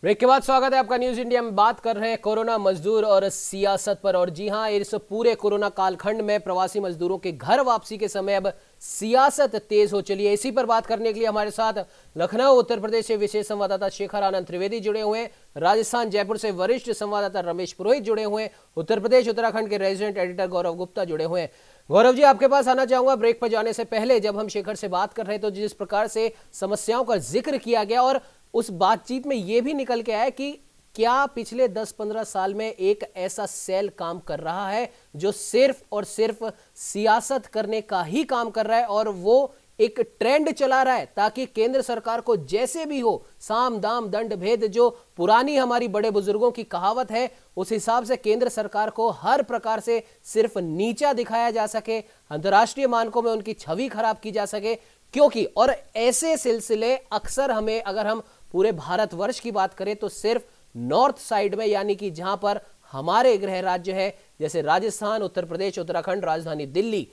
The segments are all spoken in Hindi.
ब्रेक के बाद स्वागत है आपका न्यूज इंडिया में। बात कर रहे हैं कोरोना मजदूर और सियासत पर। और जी हां, इस पूरे कोरोना कालखंड में प्रवासी मजदूरों के घर वापसी के समय अब सियासत तेज हो चली है। इसी पर बात करने के लिए हमारे साथ लखनऊ उत्तर प्रदेश से विशेष संवाददाता शेखर आनंद त्रिवेदी जुड़े हुए हैं, राजस्थान जयपुर से वरिष्ठ संवाददाता रमेश पुरोहित जुड़े हुए हैं, उत्तर प्रदेश उत्तराखंड के रेजिडेंट एडिटर गौरव गुप्ता जुड़े हुए हैं। गौरव जी, आपके पास आना चाहूंगा ब्रेक पर जाने से पहले। जब हम शेखर से बात कर रहे तो जिस प्रकार से समस्याओं का जिक्र किया गया और उस बातचीत में यह भी निकल के आया कि क्या पिछले 10-15 साल में एक ऐसा सेल काम कर रहा है जो सिर्फ और सिर्फ सियासत करने का ही काम कर रहा है और वो एक ट्रेंड चला रहा है ताकि केंद्र सरकार को जैसे भी हो साम दाम दंड भेद, जो पुरानी हमारी बड़े बुजुर्गों की कहावत है, उस हिसाब से केंद्र सरकार को हर प्रकार से सिर्फ नीचा दिखाया जा सके, अंतर्राष्ट्रीय मानकों में उनकी छवि खराब की जा सके। क्योंकि और ऐसे सिलसिले अक्सर हमें, अगर हम पूरे भारतवर्ष की बात करें तो सिर्फ नॉर्थ साइड में, यानी कि जहां पर हमारे गृह राज्य है जैसे राजस्थान, उत्तर प्रदेश, उत्तराखंड, राजधानी दिल्ली,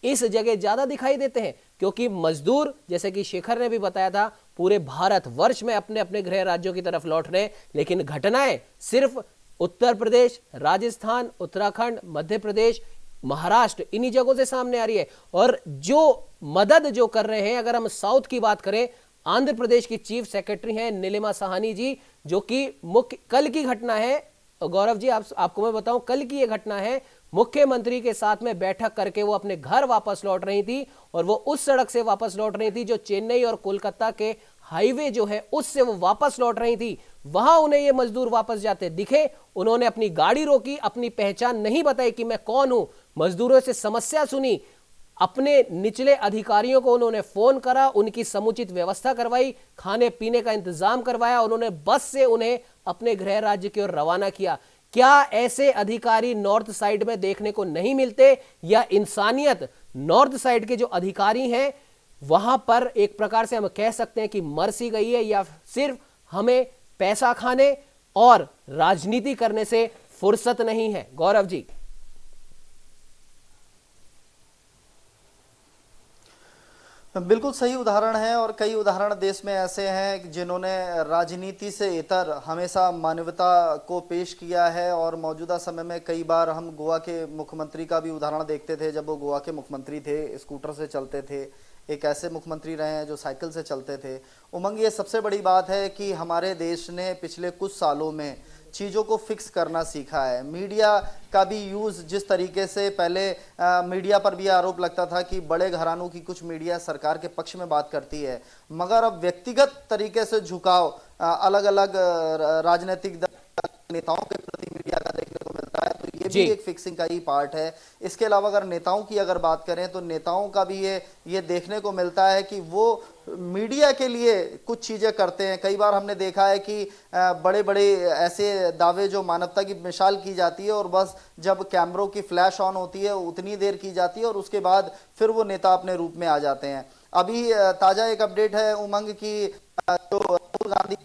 इस जगह ज्यादा दिखाई देते हैं। क्योंकि मजदूर, जैसे कि शेखर ने भी बताया था, पूरे भारतवर्ष में अपने अपने गृह राज्यों की तरफ लौट रहे हैं, लेकिन घटनाएं सिर्फ उत्तर प्रदेश, राजस्थान, उत्तराखंड, मध्य प्रदेश, महाराष्ट्र, इन्हीं जगहों से सामने आ रही है। और जो मदद जो कर रहे हैं, अगर हम साउथ की बात करें, आंध्र प्रदेश की चीफ सेक्रेटरी हैं नीलिमा साहनी जी, जो कि मुख्य, कल की घटना है गौरव जी, आपको मैं बताऊं, कल की ये घटना है। मुख्यमंत्री के साथ में बैठक करके वो अपने घर वापस लौट रही थी और वो उस सड़क से वापस लौट रही थी जो चेन्नई और कोलकाता के हाईवे जो है उससे वो वापस लौट रही थी। वहां उन्हें ये मजदूर वापस जाते दिखे। उन्होंने अपनी गाड़ी रोकी, अपनी पहचान नहीं बताई कि मैं कौन हूं, मजदूरों से समस्या सुनी, अपने निचले अधिकारियों को उन्होंने फोन करा, उनकी समुचित व्यवस्था करवाई, खाने पीने का इंतजाम करवाया, उन्होंने बस से उन्हें अपने गृह राज्य की ओर रवाना किया। क्या ऐसे अधिकारी नॉर्थ साइड में देखने को नहीं मिलते, या इंसानियत नॉर्थ साइड के जो अधिकारी हैं वहां पर एक प्रकार से हम कह सकते हैं कि मर सी गई है, या सिर्फ हमें पैसा खाने और राजनीति करने से फुर्सत नहीं है? गौरव जी। बिल्कुल सही उदाहरण है और कई उदाहरण देश में ऐसे हैं जिन्होंने राजनीति से इतर हमेशा मानवता को पेश किया है। और मौजूदा समय में कई बार हम गोवा के मुख्यमंत्री का भी उदाहरण देखते थे। जब वो गोवा के मुख्यमंत्री थे, स्कूटर से चलते थे। एक ऐसे मुख्यमंत्री रहे हैं जो साइकिल से चलते थे। उमंग, ये सबसे बड़ी बात है कि हमारे देश ने पिछले कुछ सालों में चीज़ों को फिक्स करना सीखा है। मीडिया का भी यूज़, जिस तरीके से पहले मीडिया पर भी आरोप लगता था कि बड़े घरानों की कुछ मीडिया सरकार के पक्ष में बात करती है, मगर अब व्यक्तिगत तरीके से झुकाव अलग अलग राजनीतिक नेताओं के प्रति मीडिया का देखने को मिलता है। तो ये भी एक फिक्सिंग का ही पार्ट है। इसके अलावा अगर नेताओं की अगर बात करें तो नेताओं का भी ये देखने को मिलता है कि वो मीडिया के लिए कुछ चीजें करते हैं। कई बार हमने देखा है कि बड़े बड़े ऐसे दावे जो मानवता की मिसाल की जाती है और बस जब कैमरों की फ्लैश ऑन होती है उतनी देर की जाती है और उसके बाद फिर वो नेता अपने रूप में आ जाते हैं। अभी ताजा एक अपडेट है उमंग की, जो राहुल गांधी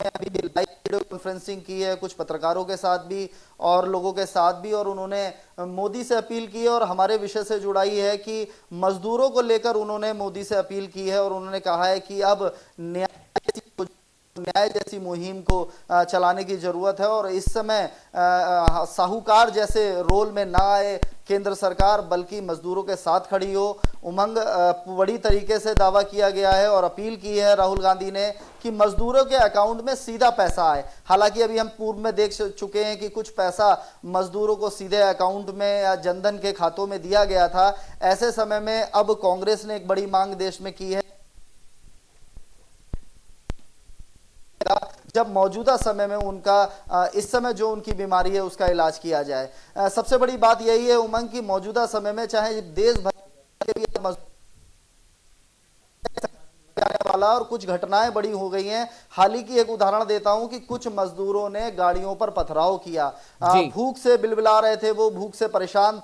अभी लाइव वीडियो कॉन्फ्रेंसिंग की है कुछ पत्रकारों के साथ भी और लोगों के साथ भी, और उन्होंने मोदी से अपील की है और हमारे विषय से जुड़ाई है कि मजदूरों को लेकर उन्होंने मोदी से अपील की है और उन्होंने कहा है कि अब न्याय जैसी मुहिम को चलाने की जरूरत है और इस समय साहूकार जैसे रोल में ना आए केंद्र सरकार, बल्कि मजदूरों के साथ खड़ी हो। उमंग, बड़ी तरीके से दावा किया गया है और अपील की है राहुल गांधी ने कि मजदूरों के अकाउंट में सीधा पैसा आए। हालांकि अभी हम पूर्व में देख चुके हैं कि कुछ पैसा मजदूरों को सीधे अकाउंट में या जनधन के खातों में दिया गया था। ऐसे समय में अब कांग्रेस ने एक बड़ी मांग देश में की है, जब मौजूदा समय में उनका इस समय जो उनकी बीमारी है उसका इलाज किया जाए। सबसे बड़ी बात यही है उमंग की मौजूदा समय में चाहे देश भर के वाला और कुछ घटनाएं बड़ी हो गई हैं। हाल ही की एक उदाहरण देता हूं कि कुछ मजदूरों ने गाड़ियों पर पथराव किया, भूख से बिलबिला रहे थे, वो भूख से परेशान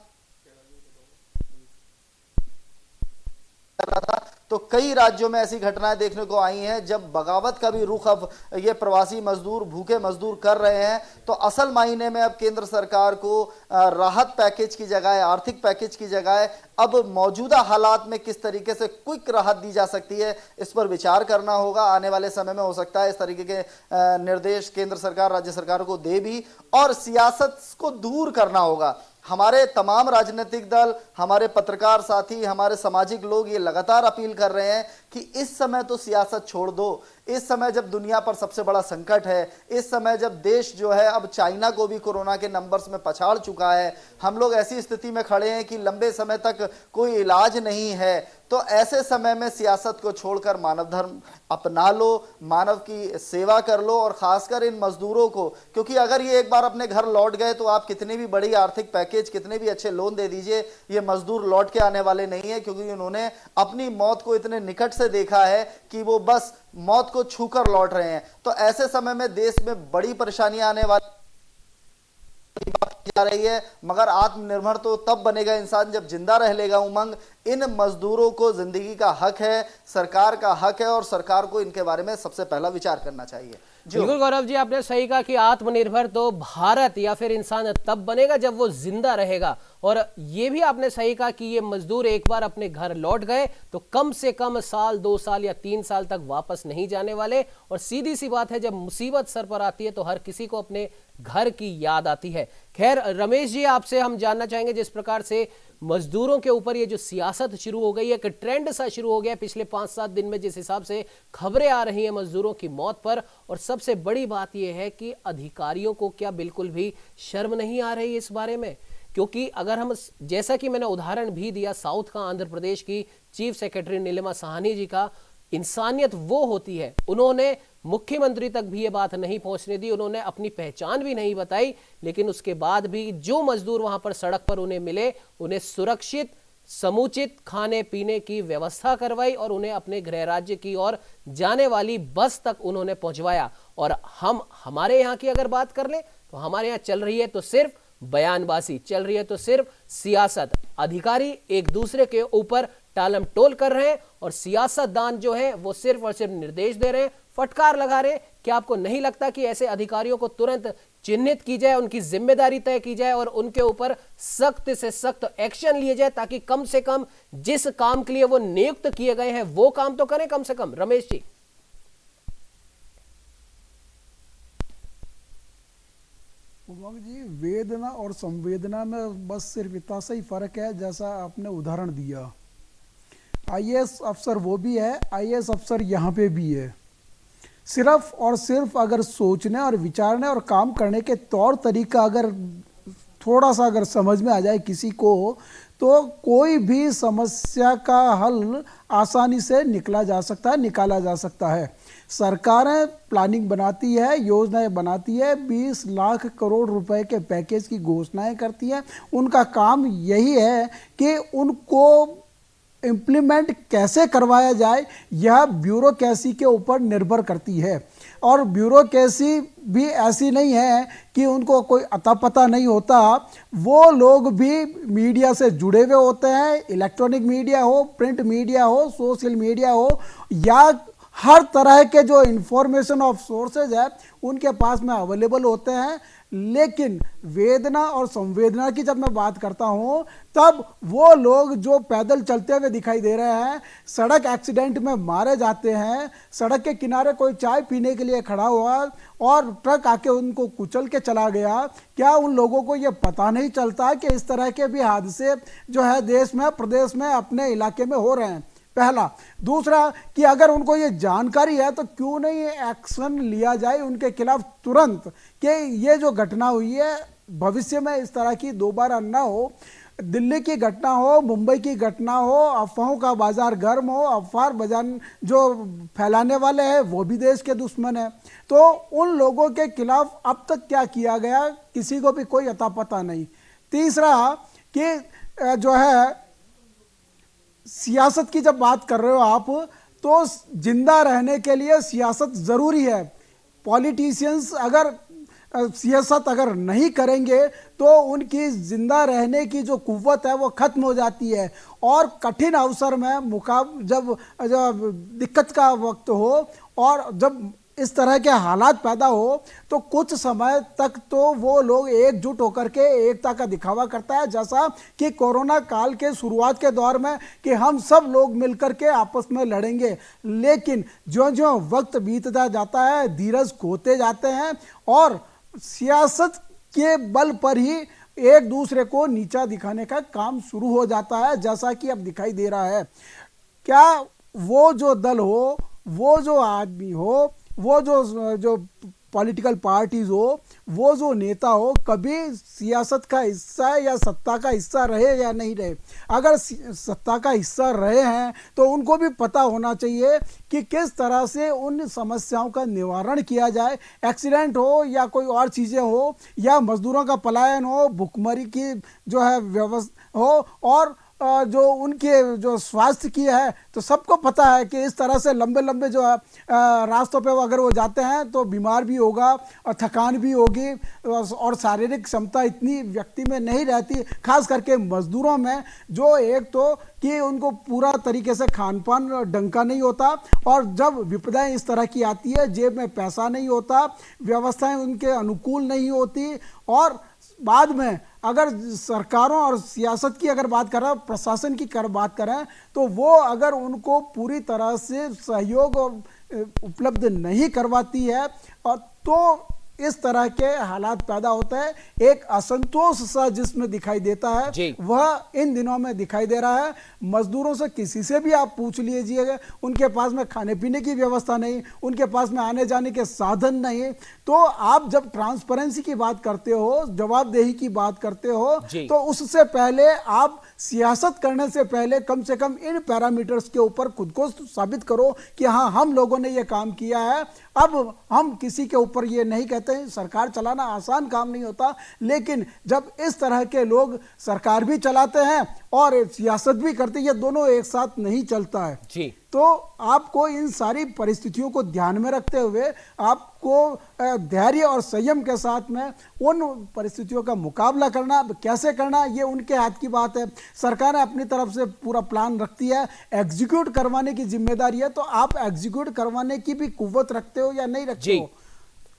कर रहा था, तो कई राज्यों में ऐसी घटनाएं देखने को आई हैं जब बगावत का भी रुख अब ये प्रवासी मजदूर, भूखे मजदूर कर रहे हैं। तो असल मायने में अब केंद्र सरकार को राहत पैकेज की जगह, आर्थिक पैकेज की जगह अब मौजूदा हालात में किस तरीके से क्विक राहत दी जा सकती है, इस पर विचार करना होगा। आने वाले समय में हो सकता है इस तरीके के निर्देश केंद्र सरकार राज्य सरकार को दे भी, और सियासत को दूर करना होगा। हमारे तमाम राजनीतिक दल, हमारे पत्रकार साथी, हमारे सामाजिक लोग ये लगातार अपील कर रहे हैं कि इस समय तो सियासत छोड़ दो। इस समय जब दुनिया पर सबसे बड़ा संकट है, इस समय जब देश जो है अब चाइना को भी कोरोना के नंबर्स में पछाड़ चुका है, हम लोग ऐसी स्थिति में खड़े हैं कि लंबे समय तक कोई इलाज नहीं है, तो ऐसे समय में सियासत को छोड़कर मानव धर्म अपना लो, मानव की सेवा कर लो। और खासकर इन मजदूरों को, क्योंकि अगर ये एक बार अपने घर लौट गए तो आप कितनी भी बड़ी आर्थिक पैकेज, कितने भी अच्छे लोन दे दीजिए, ये मजदूर लौट के आने वाले नहीं है, क्योंकि उन्होंने अपनी मौत को इतने निकट से देखा है कि वो बस मौत को छूकर लौट रहे हैं। तो ऐसे समय में देश में बड़ी परेशानियां आने वाली बात की जा रही है, मगर आत्मनिर्भर तो तब बनेगा इंसान जब जिंदा रह लेगा उमंग। इन मजदूरों को जिंदगी का हक है, सरकार का हक है, और सरकार को इनके बारे में सबसे पहला विचार करना चाहिए। बिल्कुल गौरव जी, आपने सही कहा कि आत्मनिर्भर तो भारत या फिर इंसान तब बनेगा जब वो जिंदा रहेगा। और ये भी आपने सही कहा कि ये मजदूर एक बार अपने घर लौट गए तो कम से कम साल, 2 साल या 3 साल तक वापस नहीं जाने वाले। और सीधी सी बात है, जब मुसीबत सर पर आती है तो हर किसी को अपने घर की याद आती है। खैर रमेश जी, आपसे हम जानना चाहेंगे, जिस प्रकार से मजदूरों के ऊपर ये जो सियासत शुरू हो गई है, एक ट्रेंड सा शुरू हो गया पिछले 5-7 दिन में, जिस हिसाब से खबरें आ रही हैं मजदूरों की मौत पर, और सबसे बड़ी बात यह है कि अधिकारियों को क्या बिल्कुल भी शर्म नहीं आ रही इस बारे में? क्योंकि अगर हम, जैसा कि मैंने उदाहरण भी दिया साउथ का, आंध्र प्रदेश की चीफ सेक्रेटरी नीलिमा साहनी जी का, इंसानियत वो होती है, उन्होंने मुख्यमंत्री तक भी ये बात नहीं पहुंचने दी, उन्होंने अपनी पहचान भी नहीं बताई, लेकिन उसके बाद भी जो मजदूर वहां पर सड़क पर उन्हें मिले, उन्हें सुरक्षित समुचित खाने पीने की व्यवस्था करवाई और उन्हें अपने गृह राज्य की ओर जाने वाली बस तक उन्होंने पहुंचवाया। और हमारे यहाँ की अगर बात कर ले तो हमारे यहाँ चल रही है तो सिर्फ बयानबाजी, चल रही है तो सिर्फ सियासत। अधिकारी एक दूसरे के ऊपर टालम टोल कर रहे हैं और सियासतदान जो है वो सिर्फ और सिर्फ निर्देश दे रहे हैं, फटकार लगा रहे हैं। क्या आपको नहीं लगता कि ऐसे अधिकारियों को तुरंत चिन्हित की जाए, उनकी जिम्मेदारी तय की जाए और उनके ऊपर सख्त से सख्त एक्शन लिए जाए, ताकि कम से कम जिस काम के लिए वो नियुक्त किए गए हैं वो काम तो करें कम से कम? रमेश जी। उमंग जी, वेदना और संवेदना में बस सिर्फ इतना सा ही फर्क है जैसा आपने उदाहरण दिया। आईएएस अफसर वो भी है, आईएएस अफसर यहाँ पे भी है। सिर्फ और सिर्फ अगर सोचने और विचारने और काम करने के तौर तरीका अगर थोड़ा सा अगर समझ में आ जाए किसी को, तो कोई भी समस्या का हल आसानी से निकाला जा सकता है। सरकारें प्लानिंग बनाती है, योजनाएं बनाती है, 20 लाख करोड़ रुपए के पैकेज की घोषणाएं करती है। उनका काम यही है कि उनको इम्प्लीमेंट कैसे करवाया जाए, यह ब्यूरोक्रेसी के ऊपर निर्भर करती है। और ब्यूरोक्रेसी भी ऐसी नहीं है कि उनको कोई अता पता नहीं होता। वो लोग भी मीडिया से जुड़े हुए होते हैं, इलेक्ट्रॉनिक मीडिया हो, प्रिंट मीडिया हो, सोशल मीडिया हो, या हर तरह के जो इंफॉर्मेशन ऑफ सोर्सेज है उनके पास में अवेलेबल होते हैं। लेकिन वेदना और संवेदना की जब मैं बात करता हूं, तब वो लोग जो पैदल चलते हुए दिखाई दे रहे हैं, सड़क एक्सीडेंट में मारे जाते हैं, सड़क के किनारे कोई चाय पीने के लिए खड़ा हुआ और ट्रक आके उनको कुचल के चला गया, क्या उन लोगों को ये पता नहीं चलता कि इस तरह के भी हादसे जो है देश में, प्रदेश में, अपने इलाके में हो रहे हैं? पहला। दूसरा कि अगर उनको ये जानकारी है तो क्यों नहीं एक्शन लिया जाए उनके खिलाफ तुरंत, कि ये जो घटना हुई है भविष्य में इस तरह की दोबारा ना हो। दिल्ली की घटना हो, मुंबई की घटना हो, अफवाहों का बाजार गर्म हो, अफवाह बजान जो फैलाने वाले हैं वो भी देश के दुश्मन है। तो उन लोगों के खिलाफ अब तक क्या किया गया, किसी को भी कोई अता पता नहीं। तीसरा कि जो है सियासत की जब बात कर रहे हो आप, तो जिंदा रहने के लिए सियासत जरूरी है। पॉलिटिशियंस अगर सियासत अगर नहीं करेंगे तो उनकी जिंदा रहने की जो कुव्वत है वो खत्म हो जाती है। और कठिन अवसर में जब जब दिक्कत का वक्त हो और जब इस तरह के हालात पैदा हो तो कुछ समय तक तो वो लोग एकजुट होकर के एकता का दिखावा करता है, जैसा कि कोरोना काल के शुरुआत के दौर में कि हम सब लोग मिलकर के आपस में लड़ेंगे। लेकिन ज्यों ज्यों वक्त बीतता जाता है धीरज खोते जाते हैं और सियासत के बल पर ही एक दूसरे को नीचा दिखाने का काम शुरू हो जाता है, जैसा कि अब दिखाई दे रहा है। क्या वो जो दल हो, वो जो आदमी हो, वो जो पॉलिटिकल पार्टीज हो, वो जो नेता हो, कभी सियासत का हिस्सा या सत्ता का हिस्सा रहे या नहीं रहे? अगर सत्ता का हिस्सा रहे हैं तो उनको भी पता होना चाहिए कि किस तरह से उन समस्याओं का निवारण किया जाए। एक्सीडेंट हो या कोई और चीज़ें हो या मजदूरों का पलायन हो, भुखमरी की जो है व्यवस्था हो और जो उनके जो स्वास्थ्य की है, तो सबको पता है कि इस तरह से लंबे लंबे जो है रास्तों पे अगर वो जाते हैं तो बीमार भी होगा और थकान भी होगी और शारीरिक क्षमता इतनी व्यक्ति में नहीं रहती, खास करके मजदूरों में, जो एक तो कि उनको पूरा तरीके से खान पान ढंग का नहीं होता और जब विपदाएं इस तरह की आती है जेब में पैसा नहीं होता, व्यवस्थाएं उनके अनुकूल नहीं होती और बाद में अगर सरकारों और सियासत की अगर बात करें, प्रशासन की बात करें, तो वो अगर उनको पूरी तरह से सहयोग उपलब्ध नहीं करवाती है और तो इस तरह के हालात पैदा होते हैं। एक असंतोष सा जिसमें दिखाई देता है वह इन दिनों में दिखाई दे रहा है। मजदूरों से किसी से भी आप पूछ लीजिएगा, उनके पास में खाने पीने की व्यवस्था नहीं, उनके पास में आने जाने के साधन नहीं। तो आप जब ट्रांसपेरेंसी की बात करते हो, जवाबदेही की बात करते हो, तो उससे पहले आप सियासत करने से पहले कम से कम इन पैरामीटर्स के ऊपर खुद को साबित करो कि हाँ, हम लोगों ने ये काम किया है। अब हम किसी के ऊपर ये नहीं कहते हैं, सरकार चलाना आसान काम नहीं होता, लेकिन जब इस तरह के लोग सरकार भी चलाते हैं और सियासत भी करते हैं, ये दोनों एक साथ नहीं चलता है जी। तो आपको इन सारी परिस्थितियों को ध्यान में रखते हुए आपको धैर्य और संयम के साथ में उन परिस्थितियों का मुकाबला करना, कैसे करना ये उनके हाथ की बात है। सरकार ने अपनी तरफ से पूरा प्लान रखती है, एग्जीक्यूट करवाने की जिम्मेदारी है, तो आप एग्जीक्यूट करवाने की भी कुव्वत रखते हो या नहीं रखते हो?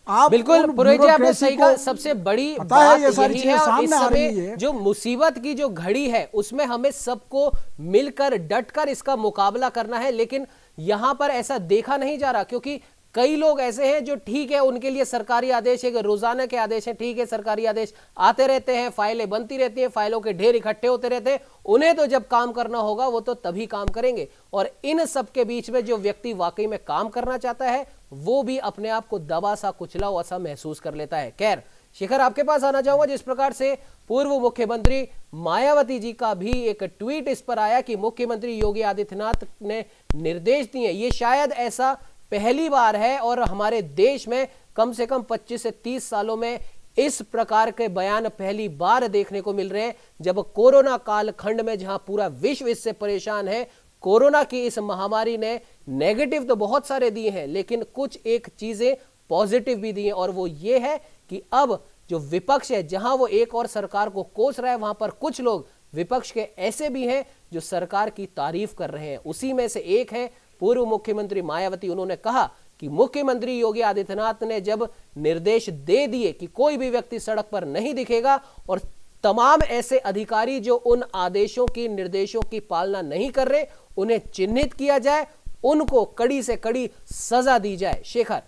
आप बिल्कुल पुरोहित जी, आपने सही कहा। सबसे बड़ी बात यही है और इस समय जो मुसीबत की जो घड़ी है उसमें हमें सबको मिलकर डटकर इसका मुकाबला करना है। लेकिन यहां पर ऐसा देखा नहीं जा रहा, क्योंकि कई लोग ऐसे हैं जो ठीक है, उनके लिए सरकारी आदेश एक रोजाना के आदेश हैं, ठीक है, सरकारी आदेश आते रहते हैं, फाइलें बनती रहती हैं, फाइलों के ढेर इकट्ठे होते रहते हैं, उन्हें तो जब काम करना होगा वो तो तभी काम करेंगे। और इन सब के बीच में जो व्यक्ति वाकई में काम करना चाहता है वो भी अपने आप को दबा सा कुचला हुआ सा महसूस कर लेता है। खैर शिखर, आपके पास आना चाहूंगा। जिस प्रकार से पूर्व मुख्यमंत्री मायावती जी का भी एक ट्वीट इस पर आया कि मुख्यमंत्री योगी आदित्यनाथ ने निर्देश दिए, ये शायद ऐसा पहली बार है और हमारे देश में कम से कम 25 से 30 सालों में इस प्रकार के बयान पहली बार देखने को मिल रहे हैं, जब कोरोना काल खंड में जहां पूरा विश्व इससे परेशान है। कोरोना की इस महामारी ने नेगेटिव तो बहुत सारे दिए हैं, लेकिन कुछ एक चीजें पॉजिटिव भी दी हैं, और वो ये है कि अब जो विपक्ष है, जहां वो एक और सरकार को कोस रहा है, वहां पर कुछ लोग विपक्ष के ऐसे भी हैं जो सरकार की तारीफ कर रहे हैं। उसी में से एक है पूर्व मुख्यमंत्री मायावती। उन्होंने कहा कि मुख्यमंत्री योगी आदित्यनाथ ने जब निर्देश दे दिए कि कोई भी व्यक्ति सड़क पर नहीं दिखेगा और तमाम ऐसे अधिकारी जो उन आदेशों की, निर्देशों की पालना नहीं कर रहे, उन्हें चिन्हित किया जाए, उनको कड़ी से कड़ी सजा दी जाए। शेखर,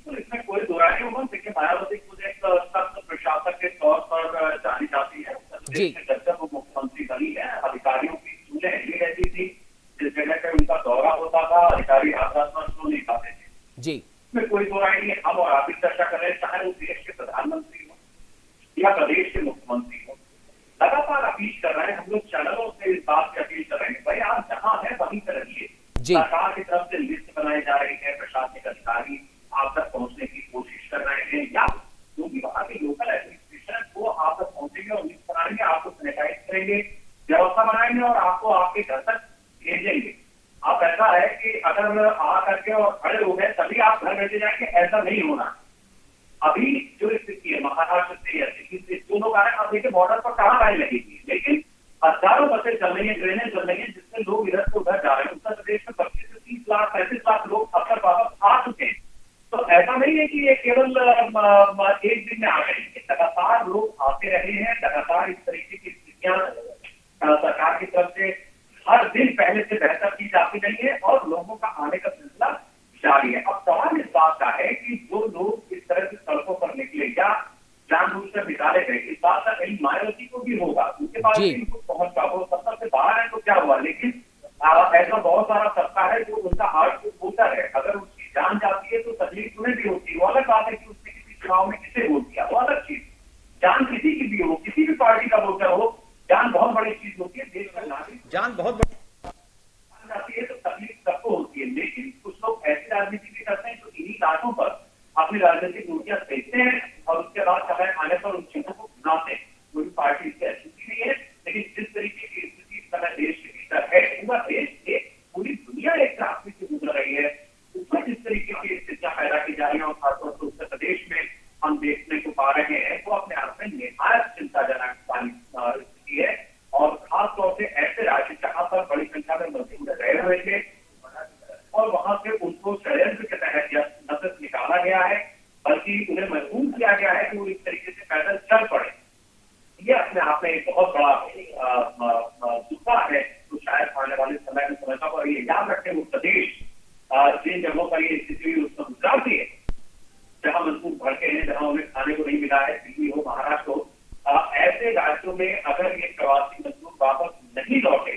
इसमें कोई दो राय नहीं होगा। देखिए, मायावती खुद एक सख्त प्रशासक के तौर पर जानी जाती है। जब वो मुख्यमंत्री बनी है, अधिकारियों की सूचना हिली रहती थी, जिस जगह पे उनका दौरा होता था अधिकारी आत्मा सो नहीं पाते थे जी। इसमें कोई दो राय नहीं है। हम और आप भी चर्चा कर रहे हैं, चाहे वो देश के प्रधानमंत्री हो या प्रदेश के मुख्यमंत्री हो, लगातार अपील कर रहे हैं। हम लोग चैनलों से इस बात की अपील कर रहे हैं, भाई आप जहां है वहीं पर रहिए। सरकार की तरफ से लिस्ट बनाई जा रही है, प्रशासनिक अधिकारी आप तक पहुंचने की कोशिश कर रहे हैं, या जो भी वहां के लोकल एडमिनिस्ट्रेशन वो आप तक पहुंचेंगे और लिस्ट बनाएंगे, आपको सैनिटाइज करेंगे, व्यवस्था बनाएंगे और आपको आपके घर तक भेजेंगे। अब ऐसा है कि अगर आ करके और खड़े हो गए तभी आप घर भेजे जाएंगे, ऐसा नहीं होना। अभी जो स्थिति है महाराष्ट्र से या दिल्ली से जो लोग आ रहे हैं, अब देखिए बॉर्डर पर कहाँ लाइन लगेगी, लेकिन हजारों बसें चल रही है, ट्रेनें चल रही है, जिससे लोग इधर से उधर जा रहे हैं। उत्तर प्रदेश में 25 से 30 लाख 35 लाख लोग अब तक वापस आ चुके हैं। तो ऐसा नहीं है कि ये केवल एक दिन में आ गए, लगातार लोग आते रहे हैं, लगातार इस तरीके की स्थितियां सरकार की तरफ से हर दिन पहले से बेहतर की जाती रही है और लोगों का आने का सिलसिला जारी है। अब सवाल इस बात का है कि जो लोग इस तरह से सड़कों पर निकले या जानबूझकर निकाले गए, इस बात का कहीं मायावती को भी होगा, उनके पास भी कुछ पहुंच का हो, सत्ता से बाहर है तो क्या हुआ, लेकिन ऐसा बहुत सारा सत्ता है जो उनका हार्ट वोटर है। अगर उसकी जान जाती है तो तकलीफ उन्हें भी होती है। वो अलग बात है कि उसने किसी चुनाव में किसे वोट दिया, वो अलग चीज। जान किसी की भी हो, किसी भी पार्टी का वोटर हो, जान बहुत बड़ी चीज होती है। देश का नागरिक जान बहुत बड़ी जाती है तो तकलीफ सबको होती है, लेकिन कुछ लोग ऐसी राजनीति भी करते हैं जो इन्हीं बातों पर अपनी राजनीतिक नीतियां देखते हैं और उसके बाद समय आने पर उन चीजों को भुनाते हैं। कोई पार्टी इससे अच्छी नहीं है, लेकिन जिस तरीके की स्थिति इस समय देश के भीतर है, पूरा देश एक पूरी दुनिया एक क्रांति से गुजर रही है, उसमें जिस तरीके की स्थितियां पैदा की जा रही है और खासतौर पर उत्तर प्रदेश में हम देखने को पा रहे हैं, वो अपने आप में निहायत चिंताजनक स्थिति है। और खासतौर से ऐसे राज्य जहां पर बड़ी संख्या में मजदूर रह रहे थे और वहां से उनको षड्यंत्र के तहत न सिर्फ निकाला गया है बल्कि उन्हें मजबूर किया गया है कि वो इस तरीके से पैदल चल पड़े। ये अपने आप में एक बहुत बड़ा दुखा है। तो शायद आने वाले समय में समझना पर ये याद रखें वो प्रदेश जिन जगहों पर ये स्थिति हुई उसमें गुजराती है, जहां मजदूर भड़के हैं, जहां उन्हें खाने को नहीं मिला है, दिल्ली हो महाराष्ट्र हो, ऐसे राज्यों में अगर ये प्रवासी मजदूर वापस नहीं लौटे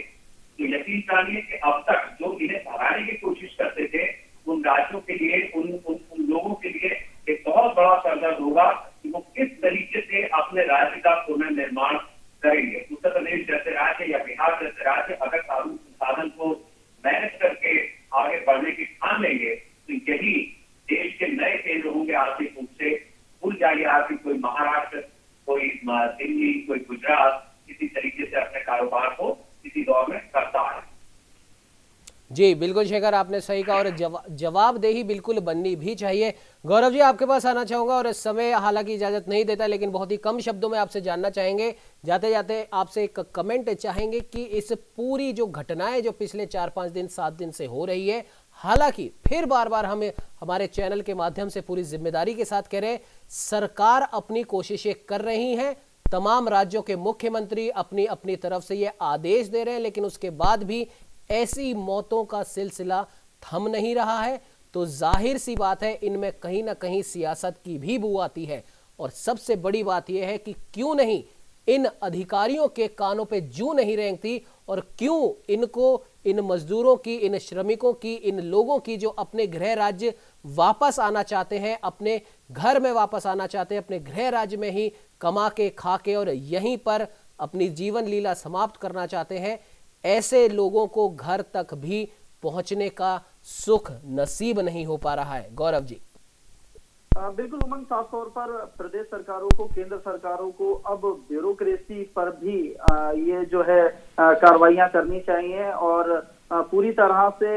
तो यकीन जानिए कि अब तक जो इन्हें भगाने की कोशिश करते थे उन राज्यों के लिए, उन लोगों के लिए एक बहुत बड़ा सरदर्द होगा कि वो किस तरीके से अपने राज्य का पुनर्निर्माण करेंगे। उत्तर प्रदेश जैसे राज्य या बिहार जैसे राज्य अगर कानून संसाधन को मैनेज करके आगे बढ़ने की ठान लेंगे तो यही देश के नए केंद्र होंगे आर्थिक रूप से। भूल जाइए आप कि कोई महाराष्ट्र, कोई दिल्ली, कोई गुजरात किसी तरीके से अपने कारोबार को किसी दौर में करता है। जी बिल्कुल शेखर, आपने सही कहा और जवाबदेही बिल्कुल बननी भी चाहिए। गौरव जी, आपके पास आना चाहूंगा और इस समय हालांकि इजाजत नहीं देता, लेकिन बहुत ही कम शब्दों में आपसे जानना चाहेंगे, जाते जाते आपसे एक कमेंट चाहेंगे कि इस पूरी जो घटनाएं जो पिछले 4-5 दिन 7 दिन से हो रही है, हालांकि फिर बार बार हमें हमारे चैनल के माध्यम से पूरी जिम्मेदारी के साथ कह रहे हैं, सरकार अपनी कोशिशें कर रही है, तमाम राज्यों के मुख्यमंत्री अपनी अपनी तरफ से ये आदेश दे रहे हैं, लेकिन उसके बाद भी ऐसी मौतों का सिलसिला थम नहीं रहा है। तो जाहिर सी बात है इनमें कहीं ना कहीं सियासत की भी बू आती है। और सबसे बड़ी बात यह है कि क्यों नहीं इन अधिकारियों के कानों पे जूं नहीं रेंगती और क्यों इनको, इन मजदूरों की, इन श्रमिकों की, इन लोगों की जो अपने गृह राज्य वापस आना चाहते हैं, अपने घर में वापस आना चाहते हैं, अपने गृह राज्य में ही कमा के खा के और यहीं पर अपनी जीवन लीला समाप्त करना चाहते हैं, ऐसे लोगों को घर तक भी पहुंचने का सुख नसीब नहीं हो पा रहा है। गौरव जी। बिल्कुल उमंग, साफ तौर पर प्रदेश सरकारों को, केंद्र सरकारों को अब ब्यूरोक्रेसी पर भी ये जो है कार्रवाइयां करनी चाहिए और पूरी तरह से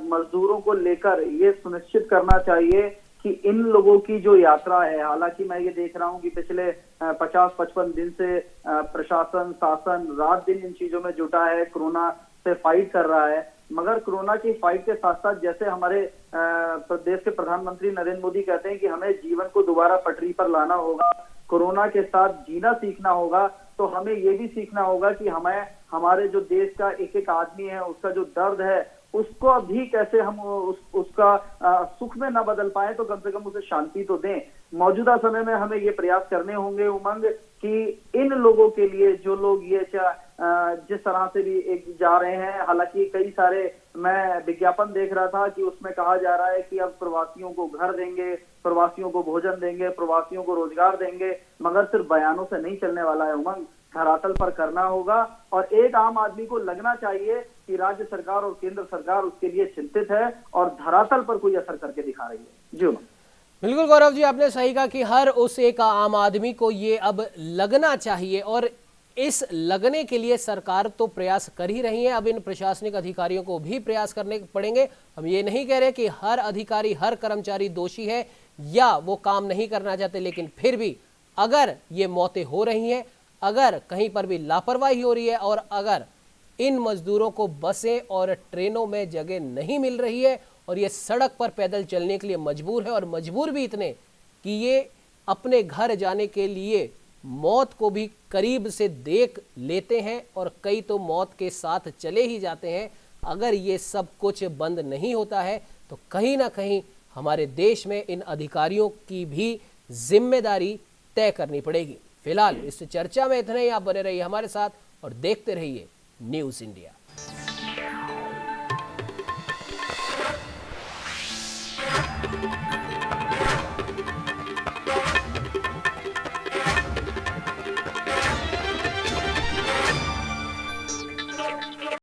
मजदूरों को लेकर ये सुनिश्चित करना चाहिए कि इन लोगों की जो यात्रा है, हालांकि मैं ये देख रहा हूं कि पिछले 50-55 दिन से प्रशासन, शासन रात दिन इन चीजों में जुटा है, कोरोना से फाइट कर रहा है, मगर कोरोना की फाइट के साथ साथ जैसे हमारे प्रदेश के प्रधानमंत्री नरेंद्र मोदी कहते हैं कि हमें जीवन को दोबारा पटरी पर लाना होगा, कोरोना के साथ जीना सीखना होगा, तो हमें ये भी सीखना होगा कि हमें हमारे जो देश का एक एक आदमी है उसका जो दर्द है उसको अभी कैसे हम उसका सुख में न बदल पाए तो कम से कम उसे शांति तो दें। मौजूदा समय में हमें ये प्रयास करने होंगे उमंग कि इन लोगों के लिए जो लोग ये जिस तरह से भी एक जा रहे हैं, हालांकि कई सारे मैं विज्ञापन देख रहा था कि उसमें कहा जा रहा है कि अब प्रवासियों को घर देंगे, प्रवासियों को भोजन देंगे, प्रवासियों को रोजगार देंगे, मगर सिर्फ बयानों से नहीं चलने वाला है उमंग, धरातल पर करना होगा और एक आम आदमी को लगना चाहिए कि राज्य सरकार और केंद्र सरकार उसके लिए चिंतित है और धरातल पर कोई असर करके दिखा रही है। जी बिल्कुल गौरव जी, आपने सही कहा कि हर उस एक आम आदमी को ये अब लगना चाहिए और इस लगने के लिए सरकार तो प्रयास कर ही रही है, अब इन प्रशासनिक अधिकारियों को भी प्रयास करने पड़ेंगे। हम ये नहीं कह रहे कि हर अधिकारी, हर कर्मचारी दोषी है या वो काम नहीं करना चाहते, लेकिन फिर भी अगर ये मौतें हो रही हैं, अगर कहीं पर भी लापरवाही हो रही है और अगर इन मजदूरों को बसें और ट्रेनों में जगह नहीं मिल रही है और ये सड़क पर पैदल चलने के लिए मजबूर है, और मजबूर भी इतने कि ये अपने घर जाने के लिए मौत को भी करीब से देख लेते हैं और कई तो मौत के साथ चले ही जाते हैं। अगर ये सब कुछ बंद नहीं होता है तो कहीं ना कहीं हमारे देश में इन अधिकारियों की भी जिम्मेदारी तय करनी पड़ेगी। फिलहाल इस चर्चा में इतना ही। आप बने रहिए हमारे साथ और देखते रहिए न्यूज़ इंडिया।